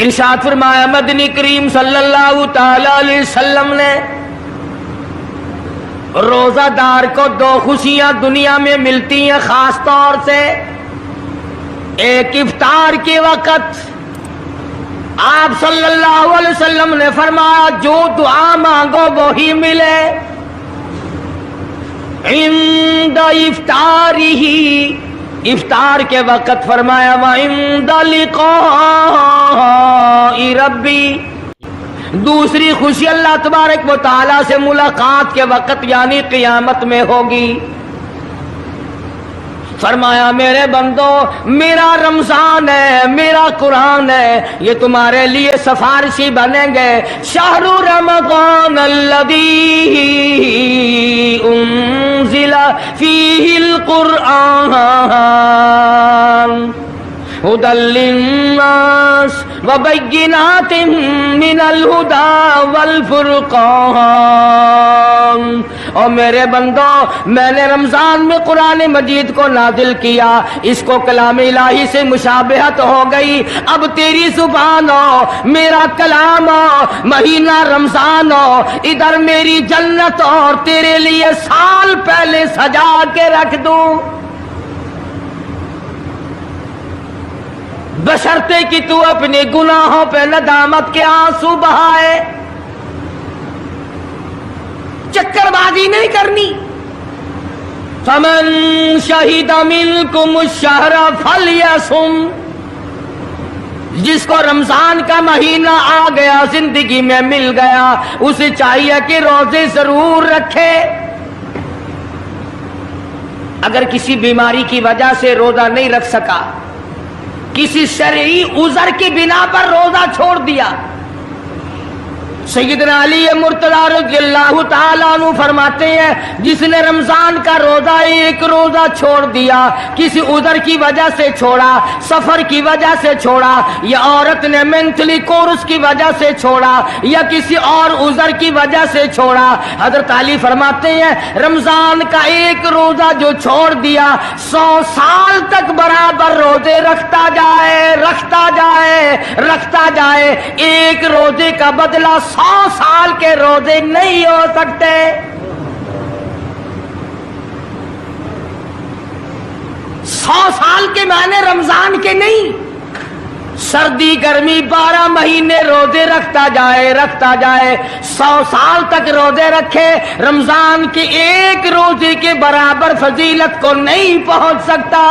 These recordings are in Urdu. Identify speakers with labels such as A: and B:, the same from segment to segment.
A: ارشاد فرمایا مدنی کریم صلی اللہ تعالی علیہ وسلم نے روزہ دار کو دو خوشیاں دنیا میں ملتی ہیں خاص طور سے. ایک افطار کے وقت آپ صلی اللہ علیہ وسلم نے فرمایا جو دعا مانگو وہی ملے. عند افطارہ، افطار کے وقت فرمایا وعند لقاء ربی. دوسری خوشی اللہ تبارک و تعالی سے ملاقات کے وقت یعنی قیامت میں ہوگی. فرمایا میرے بندو میرا رمضان ہے، میرا قرآن ہے، یہ تمہارے لیے سفارشی بنیں گے. شہر رمضان الذی انزل فیہ القرآن ہدی للناس وبینات من الہدی والفرقان. اور میرے بندو میں نے رمضان میں قرآن مجید کو نازل کیا، اس کو کلام الہی سے مشابہت ہو گئی. اب تیری زبان ہو، میرا کلام ہو، مہینہ رمضان ہو، ادھر میری جنت اور تیرے لیے سال پہلے سجا کے رکھ دوں، بشرطے کہ تو اپنے گناہوں پہ ندامت کے آنسو بہائے. چکر بازی نہیں کرنی. فمن شہد منکم الشہر فلیصم. جس کو رمضان کا مہینہ آ گیا، زندگی میں مل گیا، اسے چاہیے کہ روزے ضرور رکھے. اگر کسی بیماری کی وجہ سے روزہ نہیں رکھ سکا، کسی شرعی عذر کی بنا پر روزہ چھوڑ دیا، سیدنا علی مرتضی رضی اللہ تعالیٰ عنہ فرماتے ہیں جس نے رمضان کا روزہ ایک روزہ چھوڑ دیا، کسی عذر کی وجہ سے چھوڑا، سفر کی وجہ سے چھوڑا، یا عورت نے مینٹلی کورس کی وجہ سے چھوڑا، یا کسی اور عذر کی وجہ سے چھوڑا، حضرت علی فرماتے ہیں رمضان کا ایک روزہ جو چھوڑ دیا 100 سال تک برابر روزے رکھتا جائے، رکھتا جائے، رکھتا جائے، ایک روزے کا بدلہ 100 سال کے روزے نہیں ہو سکتے. 100 سال کے معنی رمضان کے نہیں. سردی گرمی 12 مہینے روزے رکھتا جائے، رکھتا جائے، 100 سال تک روزے رکھے، رمضان کے ایک روزے کے برابر فضیلت کو نہیں پہنچ سکتا.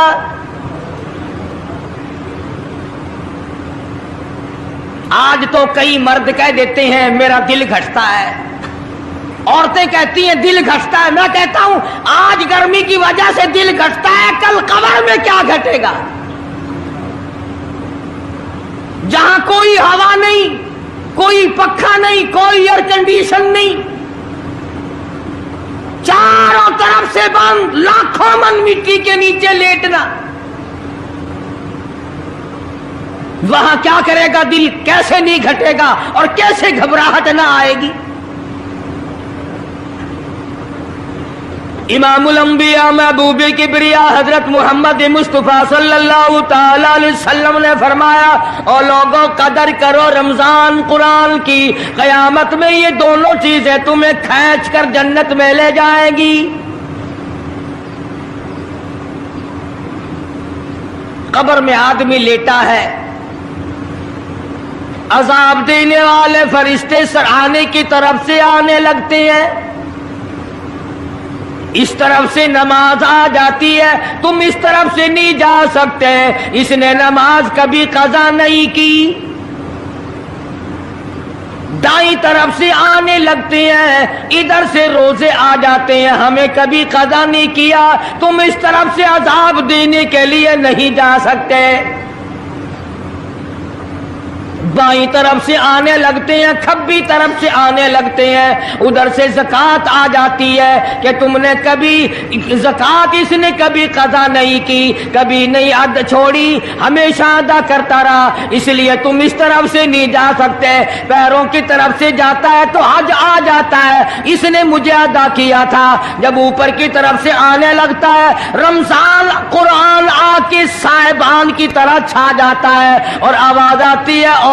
A: آج تو کئی مرد کہہ دیتے ہیں میرا دل گھٹتا ہے، عورتیں کہتی ہیں دل گھٹتا ہے. میں کہتا ہوں آج گرمی کی وجہ سے دل گھٹتا ہے، کل قبر میں کیا گھٹے گا؟ جہاں کوئی ہوا نہیں، کوئی پنکھا نہیں، کوئی ایئر کنڈیشن نہیں، چاروں طرف سے بند، لاکھوں من مٹی کے نیچے لیٹنا، وہاں کیا کرے گا دل؟ کیسے نہیں گھٹے گا اور کیسے گھبراہٹ نہ آئے گی؟ امام الانبیاء محبوب کبریا حضرت محمد مصطفیٰ صلی اللہ تعالی علیہ وسلم نے فرمایا او لوگوں قدر کرو رمضان قرآن کی، قیامت میں یہ دونوں چیزیں تمہیں کھینچ کر جنت میں لے جائیں گی. قبر میں آدمی لیٹا ہے، عذاب دینے والے فرشتے سرانے کی طرف سے آنے لگتے ہیں، اس طرف سے نماز آ جاتی ہے، تم اس طرف سے نہیں جا سکتے، اس نے نماز کبھی قضا نہیں کی. دائیں طرف سے آنے لگتے ہیں، ادھر سے روزے آ جاتے ہیں، ہمیں کبھی قضا نہیں کیا، تم اس طرف سے عذاب دینے کے لیے نہیں جا سکتے. بائیں طرف سے آنے لگتے ہیں، کھبی طرف سے آنے لگتے ہیں، ادھر سے زکوٰۃ آ جاتی ہے کہ تم نے کبھی زکوٰۃ اس نے کبھی قضا نہیں کی، کبھی نہیں ادا چھوڑی، ہمیشہ ادا کرتا رہا، اس لیے تم اس طرف سے نہیں جا سکتے. پیروں کی طرف سے جاتا ہے تو حج آ جاتا ہے، اس نے مجھے ادا کیا تھا. جب اوپر کی طرف سے آنے لگتا ہے، رمضان قرآن آ کے صاحبان کی طرح چھا جاتا ہے اور آواز آتی ہے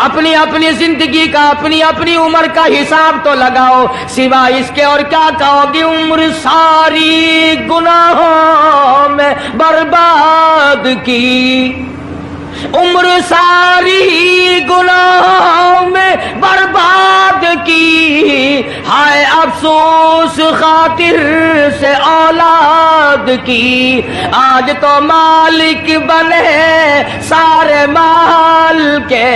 A: اپنی اپنی زندگی کا اپنی اپنی عمر کا حساب تو لگاؤ، سوا اس کے اور کیا کہو گی؟ عمر ساری گناہوں میں برباد کی، عمر ساری گناہوں میں برباد کی، ہائے افسوس خاطر سے اولاد کی، آج تو مالک بنے سارے مال کے،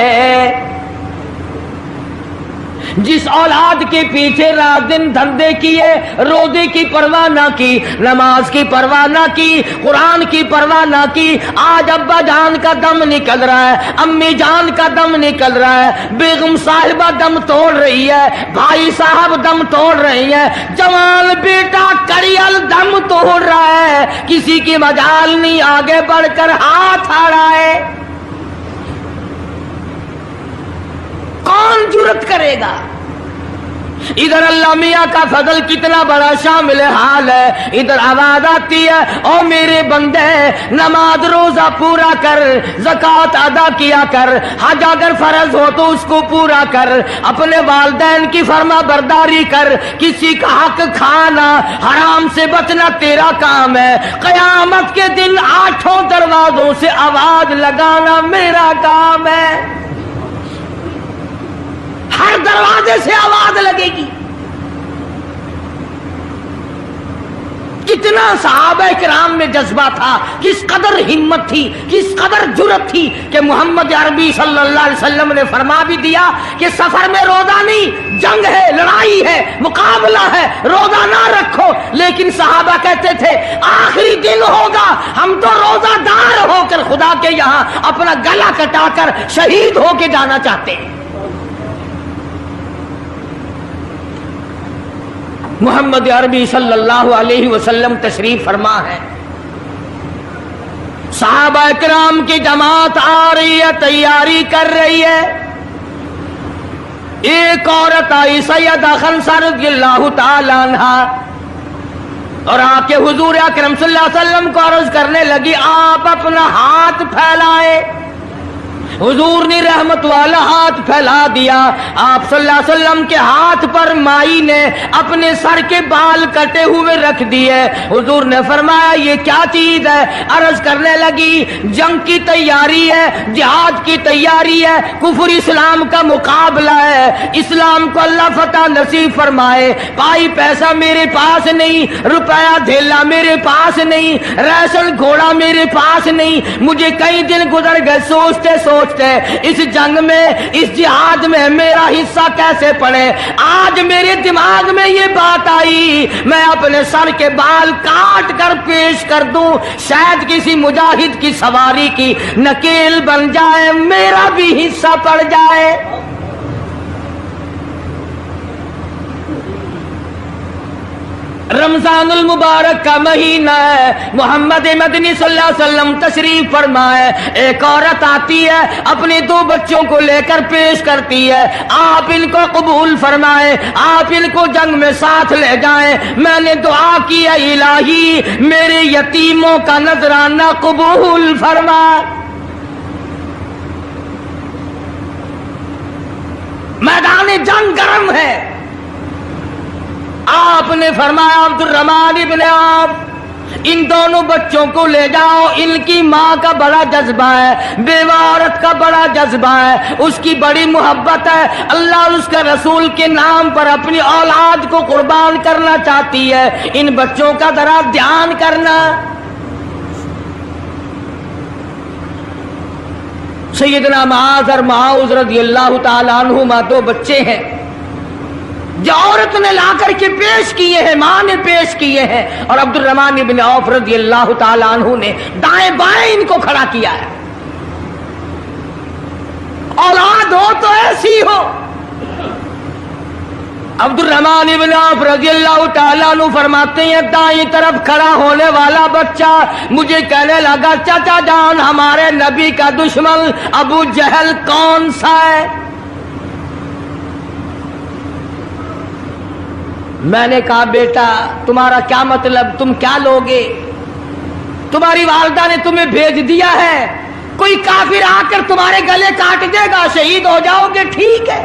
A: جس اولاد کے پیچھے رات دن دھندے کیے، روزے کی پرواہ نہ کی، نماز کی پرواہ نہ کی، قرآن کی پرواہ نہ کی، آج ابا جان کا دم نکل رہا ہے، امی جان کا دم نکل رہا ہے، بیگم صاحبہ دم توڑ رہی ہے، بھائی صاحب دم توڑ رہی ہے، جوان بیٹا کڑیل دم توڑ رہا ہے، کسی کی مجال نہیں آگے بڑھ کر ہاتھ آ رہا ہے، کون جرت کرے گا؟ ادھر اللہ میاں کا فضل کتنا بڑا شامل حال ہے، ادھر آواز آتی ہے او میرے بندے نماز روزہ پورا کر، زکوٰۃ ادا کیا کر، حج اگر فرض ہو تو اس کو پورا کر، اپنے والدین کی فرما برداری کر، کسی کا حق کھانا حرام سے بچنا تیرا کام ہے، قیامت کے دن 8 دروازوں سے آواز لگانا میرا کام ہے، ہر دروازے سے آواز لگے گی۔ کتنا صحابہ کرام میں جذبہ تھا، کس قدر ہمت تھی، کس قدر جرت تھی کہ محمد عربی صلی اللہ علیہ وسلم نے فرما بھی دیا کہ سفر میں روزہ نہیں، جنگ ہے، لڑائی ہے، مقابلہ ہے، روزہ نہ رکھو، لیکن صحابہ کہتے تھے آخری دن ہوگا ہم تو روزہ دار ہو کر خدا کے یہاں اپنا گلا کٹا کر شہید ہو کے جانا چاہتے ہیں۔ محمد عربی صلی اللہ علیہ وسلم تشریف فرما ہے، صحابہ کرام کی جماعت آ رہی ہے، تیاری کر رہی ہے، ایک عورت آئی سیدہ خنسہ رضی اللہ تعالی عنہا اور آ کے حضور اکرم صلی اللہ علیہ وسلم کو عرض کرنے لگی آپ اپنا ہاتھ پھیلائیں۔ حضور نے رحمت والا ہاتھ پھیلا دیا، آپ صلی اللہ علیہ وسلم کے ہاتھ پر مائی نے اپنے سر کے بال کٹے ہوئے رکھ دیے، حضور نے فرمایا یہ کیا چیز ہے؟ عرض کرنے لگی جنگ کی تیاری ہے، جہاد کی تیاری ہے، کفر اسلام کا مقابلہ ہے، اسلام کو اللہ فتح نصیب فرمائے، پائی پیسہ میرے پاس نہیں، روپیہ دھیلا میرے پاس نہیں، ریشن گھوڑا میرے پاس نہیں، مجھے کئی دن گزر گئے سوچتے اس جنگ میں، اس جہاد میں میرا حصہ کیسے پڑے، آج میرے دماغ میں یہ بات آئی میں اپنے سر کے بال کاٹ کر پیش کر دوں، شاید کسی مجاہد کی سواری کی نکیل بن جائے، میرا بھی حصہ پڑ جائے۔ رمضان المبارک کا مہینہ ہے، محمد مدنی صلی اللہ علیہ وسلم تشریف فرمائے، ایک عورت آتی ہے اپنے 2 بچوں کو لے کر پیش کرتی ہے، آپ ان کو قبول فرمائے، آپ ان کو جنگ میں ساتھ لے جائیں، میں نے دعا کی ہے الہی میرے یتیموں کا نذرانہ قبول فرما۔ میدان جنگ گرم ہے، آپ نے فرمایا عبد الرحمن ابن عوف ان دونوں بچوں کو لے جاؤ، ان کی ماں کا بڑا جذبہ ہے، بیوہ عورت کا بڑا جذبہ ہے، اس کی بڑی محبت ہے، اللہ اور اس کے رسول کے نام پر اپنی اولاد کو قربان کرنا چاہتی ہے، ان بچوں کا ذرا دھیان کرنا۔ سیدنا معاذ اور معاذ رضی اللہ تعالیٰ عنہما 2 بچے ہیں جو عورت نے لا کر کے پیش کیے ہیں، ماں نے پیش کیے ہیں، اور عبد الرحمن ابن عوف رضی اللہ تعالیٰ عنہ نے دائیں بائیں ان کو کھڑا کیا ہے۔ اولاد ہو تو ایسی ہو۔ عبد الرحمن ابن عوف رضی اللہ تعالیٰ عنہ فرماتے ہیں دائیں طرف کھڑا ہونے والا بچہ مجھے کہنے لگا چچا جان ہمارے نبی کا دشمن ابو جہل کون سا ہے؟ میں نے کہا بیٹا تمہارا کیا مطلب، تم کیا لوگے؟ تمہاری والدہ نے تمہیں بھیج دیا ہے، کوئی کافر آ کر تمہارے گلے کاٹ دے گا، شہید ہو جاؤ گے، ٹھیک ہے۔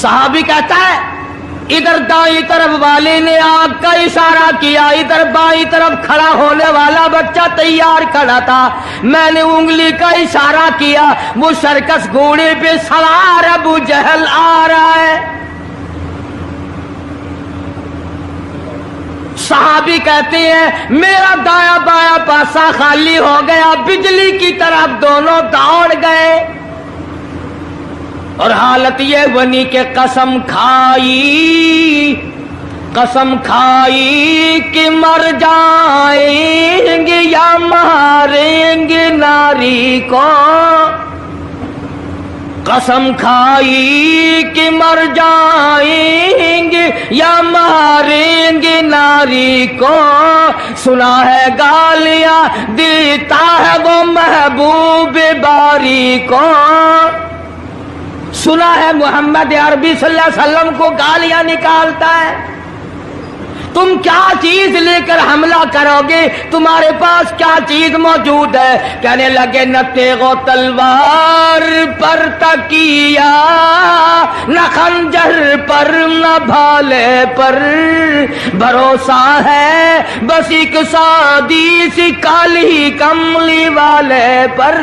A: صحابی کہتا ہے ادھر دائیں طرف والے نے آگ کا اشارہ کیا، ادھر بائیں طرف کھڑا ہونے والا بچہ تیار کھڑا تھا، میں نے انگلی کا اشارہ کیا، وہ سرکس گھوڑے پہ سوار ابو جہل آ رہا ہے۔ صحابی کہتے ہیں میرا دایاں بایاں پاسا خالی ہو گیا، بجلی کی طرف دونوں دوڑ گئے، اور حالت یہ بنی کہ قسم کھائی کہ مر جائیں گے یا ماریں گے ناری کو، قسم کھائی کہ مر جائیں گے یا ماریں گے ناری کو، سنا ہے گالیاں دیتا ہے وہ محبوب باری کو، سنا ہے محمد عربی صلی اللہ علیہ وسلم کو گالیاں نکالتا ہے، تم کیا چیز لے کر حملہ کرو گے، تمہارے پاس کیا چیز موجود ہے؟ کہنے لگے نہ تیغ و تلوار پر تکیا، نہ خنجر پر نہ بھالے پر، بھروسہ ہے بس ایک سادی سی کالی کملی والے پر،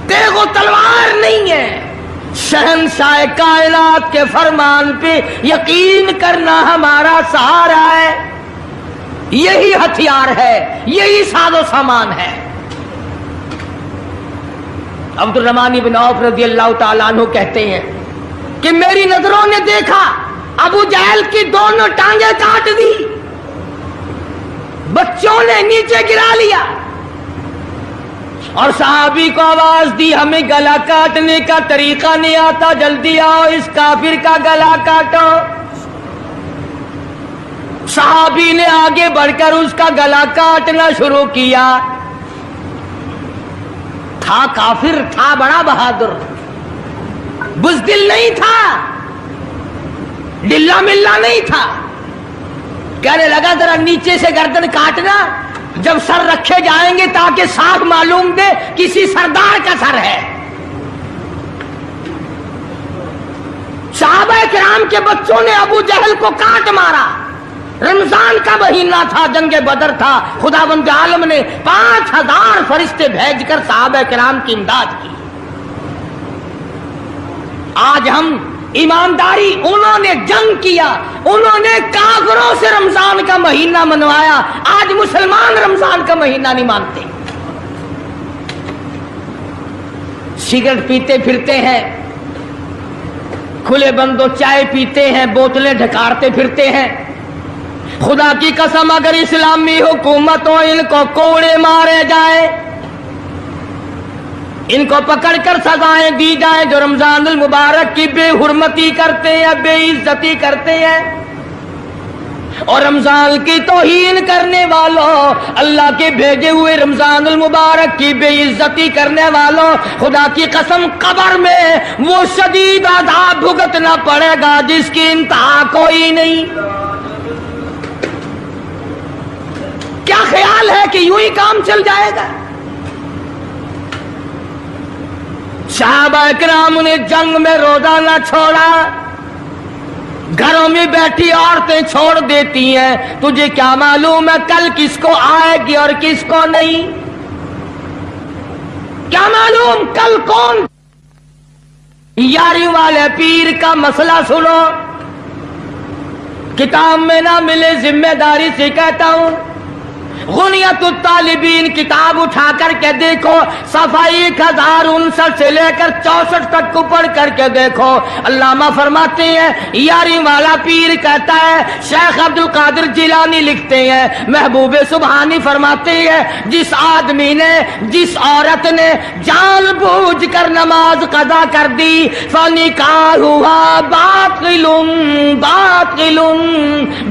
A: تیغ و تلوار نہیں ہے، شہنشاہ کائنات کے فرمان پہ یقین کرنا ہمارا سہارا ہے، یہی ہتھیار ہے، یہی ساز و سامان ہے۔ عبد الرحمن بن عوف رضی اللہ تعالیٰ عنہ کہتے ہیں کہ میری نظروں نے دیکھا ابو جہل کی دونوں ٹانگیں کاٹ دی، بچوں نے نیچے گرا لیا، اور صحابی کو آواز دی ہمیں گلا کاٹنے کا طریقہ نہیں آتا، جلدی آؤ اس کافر کا گلا کاٹو۔ صحابی نے آگے بڑھ کر اس کا گلا کاٹنا شروع کیا، تھا کافر، تھا بڑا بہادر، بزدل نہیں تھا، ڈلا ملا نہیں تھا، کہنے لگا ذرا نیچے سے گردن کاٹنا، جب سر رکھے جائیں گے تاکہ صاف معلوم دے کسی سردار کا سر ہے۔ صحابہ کرام کے بچوں نے ابو جہل کو کاٹ مارا، رمضان کا مہینہ تھا، جنگ بدر تھا، خداوند عالم نے 5000 فرشتے بھیج کر صحابہ کرام کی امداد کی۔ آج ہم ایمانداری، انہوں نے جنگ کیا، انہوں نے کافروں سے رمضان کا مہینہ منوایا، آج مسلمان رمضان کا مہینہ نہیں مانتے، سگریٹ پیتے پھرتے ہیں، کھلے بندوں چائے پیتے ہیں، بوتلیں ڈھکارتے پھرتے ہیں۔ خدا کی قسم اگر اسلامی حکومت ہو ان کو کوڑے مارے جائیں، ان کو پکڑ کر سزائیں دی جائیں جو رمضان المبارک کی بے حرمتی کرتے ہیں، بے عزتی کرتے ہیں، اور رمضان کی توہین کرنے والوں، اللہ کے بھیجے ہوئے رمضان المبارک کی بے عزتی کرنے والوں، خدا کی قسم قبر میں وہ شدید عذاب بھگتنا پڑے گا جس کی انتہا کوئی نہیں۔ کیا خیال ہے کہ یوں ہی کام چل جائے گا؟ صحابہ کرام نے جنگ میں روزہ نہ چھوڑا، گھروں میں بیٹھی عورتیں چھوڑ دیتی ہیں، تجھے کیا معلوم ہے کل کس کو آئے گی اور کس کو نہیں؟ کیا معلوم کل کون؟ یاری والے پیر کا مسئلہ سنو، کتاب میں نہ ملے ذمہ داری سے کہتا ہوں، غنیت الطالبین کتاب اٹھا کر کے دیکھو، صفحہ 1059 سے لے کر 64 تک کو پڑھ کر کے دیکھو، علامہ فرماتے ہیں یاری والا پیر کہتا ہے، شیخ عبد القادر جیلانی لکھتے ہیں، محبوب سبحانی فرماتے ہیں، جس آدمی نے، جس عورت نے جان بوجھ کر نماز قضا کر دی، فنکاحها باطل باطل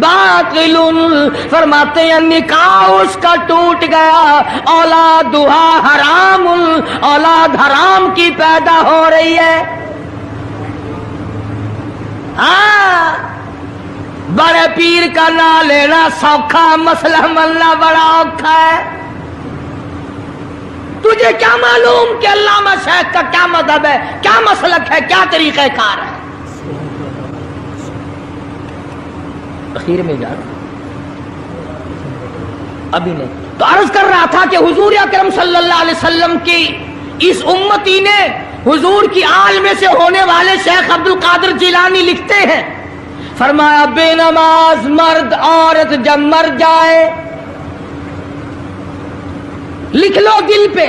A: باطل، فرماتے ہیں نکاح اس کا ٹوٹ گیا، اولادھا حرام، اولاد حرام کی پیدا ہو رہی ہے۔ ہاں بڑے پیر کا نام لینا سوکھا، مسئلہ ملنا بڑا اوکھا ہے۔ تجھے کیا معلوم کہ علامہ شیخ کا کیا مذہب ہے، کیا مسلک ہے، کیا طریقہ کار ہے؟ اخیر میں جا رہا ابھی نہیں تو عرض کر رہا تھا کہ حضور اکرم صلی اللہ علیہ وسلم کی اس امتی نے حضور کی آل میں سے ہونے والے شیخ عبد القادر جیلانی لکھتے ہیں، فرمایا بے نماز مرد عورت جب مر جائے، لکھ لو دل پہ،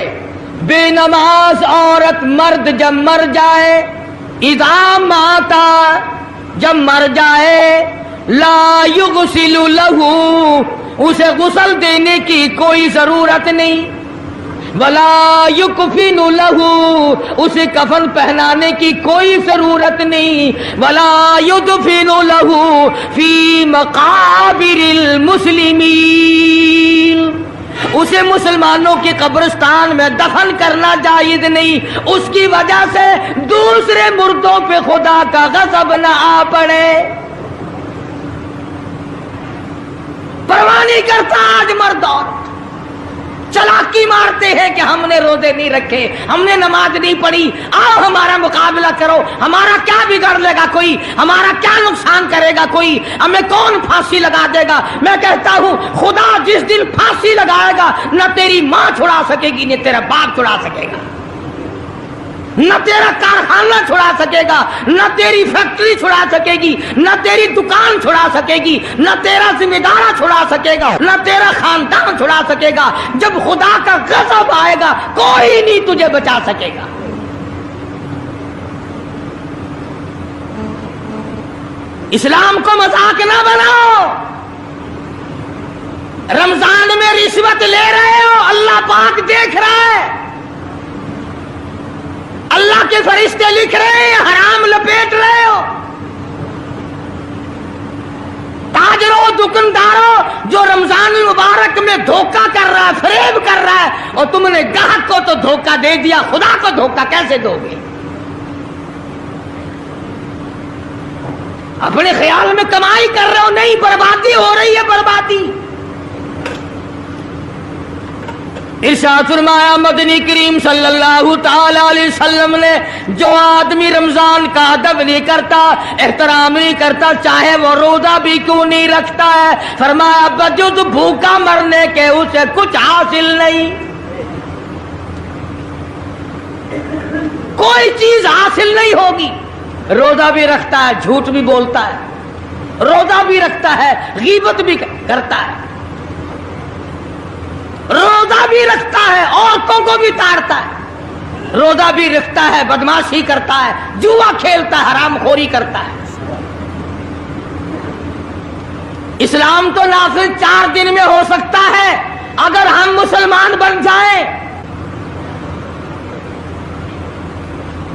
A: بے نماز عورت مرد جب مر جائے، اذا ماتا جب مر جائے، لا یغسل لہو اسے غسل دینے کی کوئی ضرورت نہیں، ولا یکفن لہو اسے کفن پہنانے کی کوئی ضرورت نہیں، ولا یدفن لہو فی مقابر المسلمین اسے مسلمانوں کے قبرستان میں دفن کرنا جائز نہیں، اس کی وجہ سے دوسرے مردوں پہ خدا کا غضب نہ آ پڑے۔ پرواہ نہیں کرتا آج مرد عورت، چلاکی مارتے ہیں کہ ہم نے روزے نہیں رکھے، ہم نے نماز نہیں پڑھی، آؤ ہمارا مقابلہ کرو، ہمارا کیا بگاڑ لے گا کوئی، ہمارا کیا نقصان کرے گا کوئی، ہمیں کون پھانسی لگا دے گا؟ میں کہتا ہوں خدا جس دن پھانسی لگائے گا نہ تیری ماں چھڑا سکے گی نہ تیرا باپ چھڑا سکے گا، نہ تیرا کارخانہ چھڑا سکے گا، نہ تیری فیکٹری چھڑا سکے گی، نہ تیری دکان چھڑا سکے گی، نہ تیرا ذمہ دارہ چھڑا سکے گا، نہ تیرا خاندان چھڑا سکے گا۔ جب خدا کا غضب آئے گا کوئی نہیں تجھے بچا سکے گا۔ اسلام کو مذاق نہ بناؤ۔ رمضان میں رشوت لے رہے ہو، اللہ پاک دیکھ رہا ہے، اللہ کے فرشتے لکھ رہے ہیں، حرام لپیٹ رہے ہو۔ تاجروں دکانداروں جو رمضان المبارک میں دھوکہ کر رہا ہے، فریب کر رہا ہے، اور تم نے گاہک کو تو دھوکہ دے دیا، خدا کو دھوکہ کیسے دو گے؟ اپنے خیال میں کمائی کر رہے ہو، نہیں، بربادی ہو رہی ہے، بربادی۔ ارشاد فرمایا مدنی کریم صلی اللہ تعالی علیہ وسلم نے، جو آدمی رمضان کا ادب نہیں کرتا، احترام نہیں کرتا، چاہے وہ روزہ بھی کیوں نہیں رکھتا ہے، فرمایا بجز بھوکا مرنے کے اسے کچھ حاصل نہیں، کوئی چیز حاصل نہیں ہوگی۔ روزہ بھی رکھتا ہے، جھوٹ بھی بولتا ہے، روزہ بھی رکھتا ہے، غیبت بھی کرتا ہے، روزہ بھی رکھتا ہے، عورتوں کو بھی تاڑتا ہے، روزہ بھی رکھتا ہے، بدماشی کرتا ہے، جوا کھیلتا ہے، حرام خوری کرتا ہے۔ اسلام تو نافذ 4 دن میں ہو سکتا ہے اگر ہم مسلمان بن جائیں۔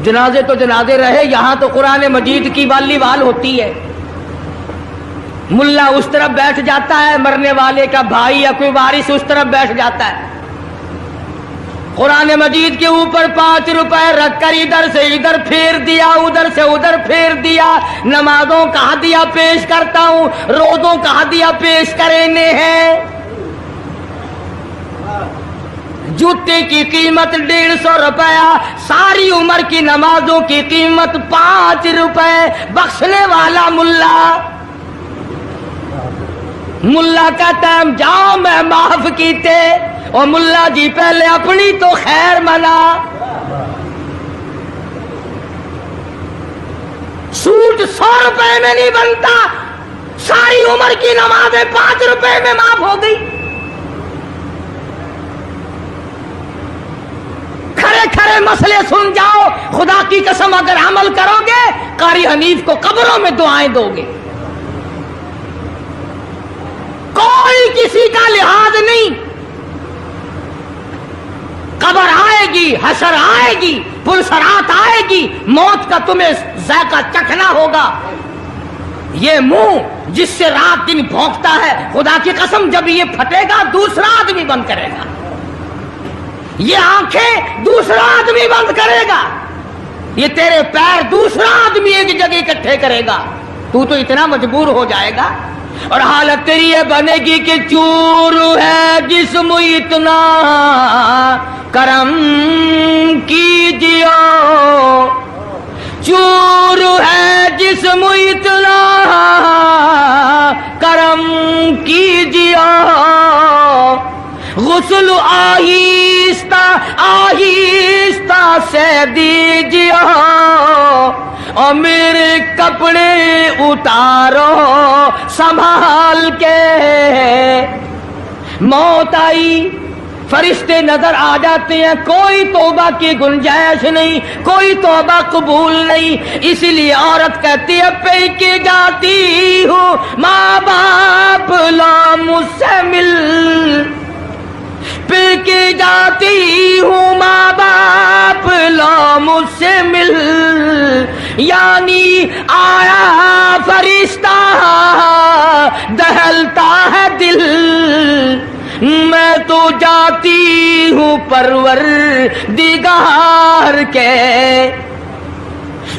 A: جنازے تو جنازے رہے، یہاں تو قرآن مجید کی والی وال ہوتی ہے، ملا اس طرف بیٹھ جاتا ہے، مرنے والے کا بھائی یا کوئی وارث اس طرف بیٹھ جاتا ہے، قرآن مجید کے اوپر 5 روپے رکھ کر ادھر سے ادھر پھیر دیا، ادھر سے ادھر پھیر دیا۔ نمازوں کا ہدیہ پیش کرتا ہوں، روزوں کا ہدیہ پیش کرنے ہیں۔ جوتے کی قیمت 150 روپیہ، ساری عمر کی نمازوں کی قیمت 5 روپے، بخشنے والا ملا۔ ملا کا ٹائم جاؤ میں معاف کیتے، اور ملا جی پہلے اپنی تو خیر منا۔ سوٹ 100 روپے میں نہیں بنتا، ساری عمر کی نمازیں 5 روپے میں معاف ہو گئی۔ کھڑے کھڑے مسئلے سن جاؤ، خدا کی قسم اگر عمل کرو گے قاری حنیف کو قبروں میں دعائیں دو گے، کوئی کسی کا لحاظ نہیں۔ قبر آئے گی، حشر آئے گی، پلسرات آئے گی، موت کا تمہیں ذائقہ چکھنا ہوگا۔ یہ منہ جس سے رات دن بھونکتا ہے، خدا کی قسم جب یہ پھٹے گا دوسرا آدمی بند کرے گا، یہ آنکھیں دوسرا آدمی بند کرے گا، یہ تیرے پیر دوسرا آدمی ایک جگہ اکٹھے کرے گا، تو اتنا مجبور ہو جائے گا۔ اور حالت تیری یہ بنے گی کہ چور ہے جسم اتنا کرم کیجیے، چور ہے جسم اتنا کرم کیجیے، غسل آہستہ آہستہ سے دیجیے، اور میرے کپڑے اتارو سنبھال کے۔ موت آئی، فرشتے نظر آ جاتے ہیں، کوئی توبہ کی گنجائش نہیں، کوئی توبہ قبول نہیں، اسی لیے عورت کہتی ہے پہ کے جاتی ہوں ماں باپ لا مجھ سے مل، پہ کے جاتی ہوں ماں باپ لا مجھ سے مل، یعنی آیا فرشتہ دہلتا ہے دل، میں تو جاتی ہوں پروردگار کے۔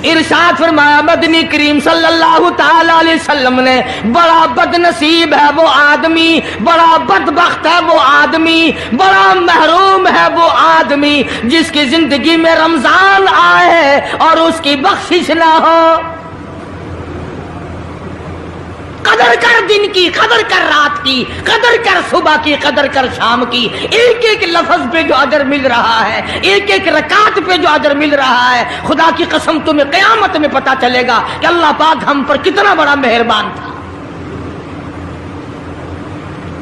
A: ارشاد فرمایا مدنی کریم صلی اللہ تعالی علیہ وسلم نے، بڑا بد نصیب ہے وہ آدمی، بڑا بدبخت ہے وہ آدمی، بڑا محروم ہے وہ آدمی جس کی زندگی میں رمضان آئے اور اس کی بخشش نہ ہو۔ قدر کر دن کی، قدر کر رات کی، قدر کر صبح کی، قدر کر شام کی، ایک ایک لفظ پہ جو اجر مل رہا ہے، ایک ایک رکعت پہ جو اجر مل رہا ہے، خدا کی قسم تمہیں قیامت میں پتا چلے گا کہ اللہ پاک ہم پر کتنا بڑا مہربان تھا۔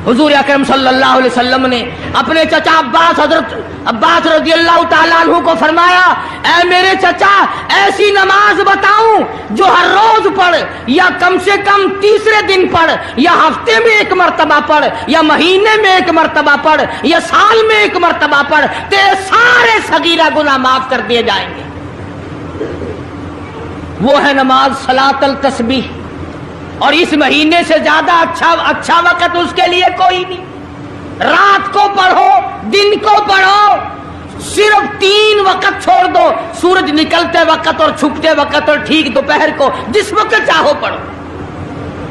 A: حضور اکرم صلی اللہ علیہ وسلم نے اپنے چچا عباس، حضرت عباس رضی اللہ تعالیٰ عنہ کو فرمایا، اے میرے چچا ایسی نماز بتاؤں جو ہر روز پڑھ، یا کم سے کم تیسرے دن پڑھ، یا ہفتے میں ایک مرتبہ پڑھ، یا مہینے میں ایک مرتبہ پڑھ، یا سال میں ایک مرتبہ پڑھ، تیرے سارے صغیرہ گناہ معاف کر دیے جائیں گے۔ وہ ہے نماز صلاۃ التسبیح، اور اس مہینے سے زیادہ اچھا وقت اس کے لیے کوئی نہیں۔ رات کو پڑھو، دن کو پڑھو، صرف 3 وقت چھوڑ دو، سورج نکلتے وقت اور چھپتے وقت اور ٹھیک دوپہر کو، جس وقت چاہو پڑھو،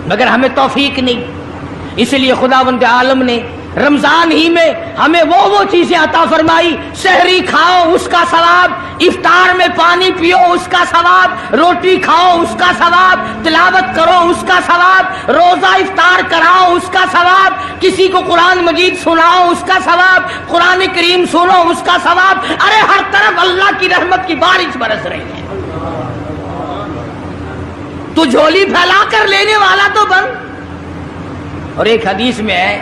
A: مگر ہمیں توفیق نہیں۔ اس لیے خداوند عالم نے رمضان ہی میں ہمیں وہ چیزیں عطا فرمائی، سحری کھاؤ اس کا ثواب، افطار میں پانی پیو اس کا ثواب، روٹی کھاؤ اس کا ثواب، تلاوت کرو اس کا ثواب، روزہ افطار کراؤ اس کا ثواب، کسی کو قرآن مجید سناؤ اس کا ثواب، قرآن کریم سنو اس کا ثواب۔ ارے ہر طرف اللہ کی رحمت کی بارش برس رہی ہے، تو جھولی پھیلا کر لینے والا تو بن۔ اور ایک حدیث میں ہے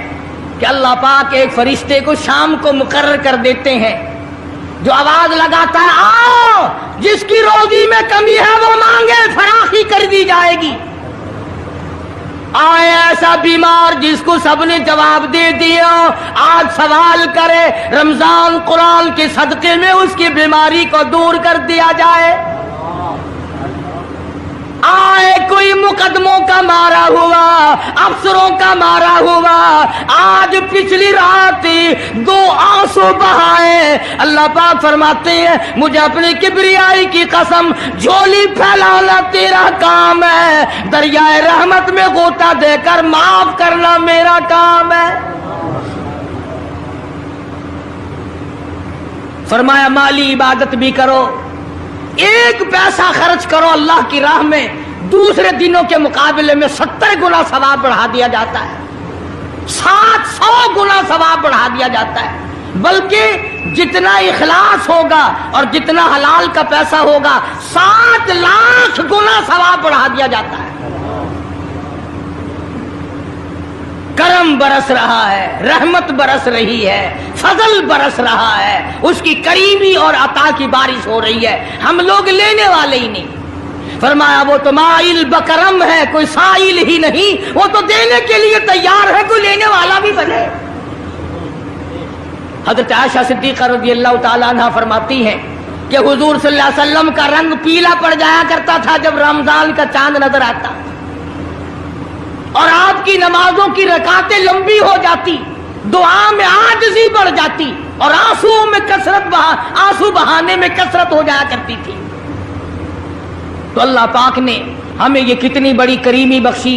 A: کہ اللہ پاک ایک فرشتے کو شام کو مقرر کر دیتے ہیں جو آواز لگاتا ہے آؤ، جس کی روزی میں کمی ہے وہ مانگے، فراخی کر دی جائے گی۔ آئے ایسا بیمار جس کو سب نے جواب دے دیا، آج سوال کرے، رمضان قرآن کے صدقے میں اس کی بیماری کو دور کر دیا جائے۔ آئے کوئی مقدموں کا مارا ہوا، افسروں کا مارا ہوا، آج پچھلی رات 2 آنسو بہائے، اللہ پاک فرماتے ہیں مجھے اپنی کبریائی کی قسم، جھولی پھیلانا تیرا کام ہے، دریائے رحمت میں غوطہ دے کر معاف کرنا میرا کام ہے۔ فرمایا مالی عبادت بھی کرو، 1 پیسہ خرچ کرو اللہ کی راہ میں، دوسرے دنوں کے مقابلے میں 70 گنا ثواب بڑھا دیا جاتا ہے، 700 گنا ثواب بڑھا دیا جاتا ہے، بلکہ جتنا اخلاص ہوگا اور جتنا حلال کا پیسہ ہوگا 7 لاکھ گنا ثواب بڑھا دیا جاتا ہے۔ کرم برس رہا ہے، رحمت برس رہی ہے، فضل برس رہا ہے، اس کی کریمی اور عطا کی بارش ہو رہی ہے، ہم لوگ لینے والے ہی نہیں۔ فرمایا وہ تو مائل بکرم ہے، کوئی سائل ہی نہیں، وہ تو دینے کے لیے تیار ہے، کوئی لینے والا بھی بنے۔ حضرت عائشہ صدیقہ رضی اللہ تعالیٰ عنہ فرماتی ہیں کہ حضور صلی اللہ علیہ وسلم کا رنگ پیلا پڑ جایا کرتا تھا جب رمضان کا چاند نظر آتا، اور آپ کی نمازوں کی رکعتیں لمبی ہو جاتی، دعا میں عاجزی بڑھ جاتی، اور آنسو بہانے میں کثرت ہو جایا کرتی تھی۔ تو اللہ پاک نے ہمیں یہ کتنی بڑی کریمی بخشی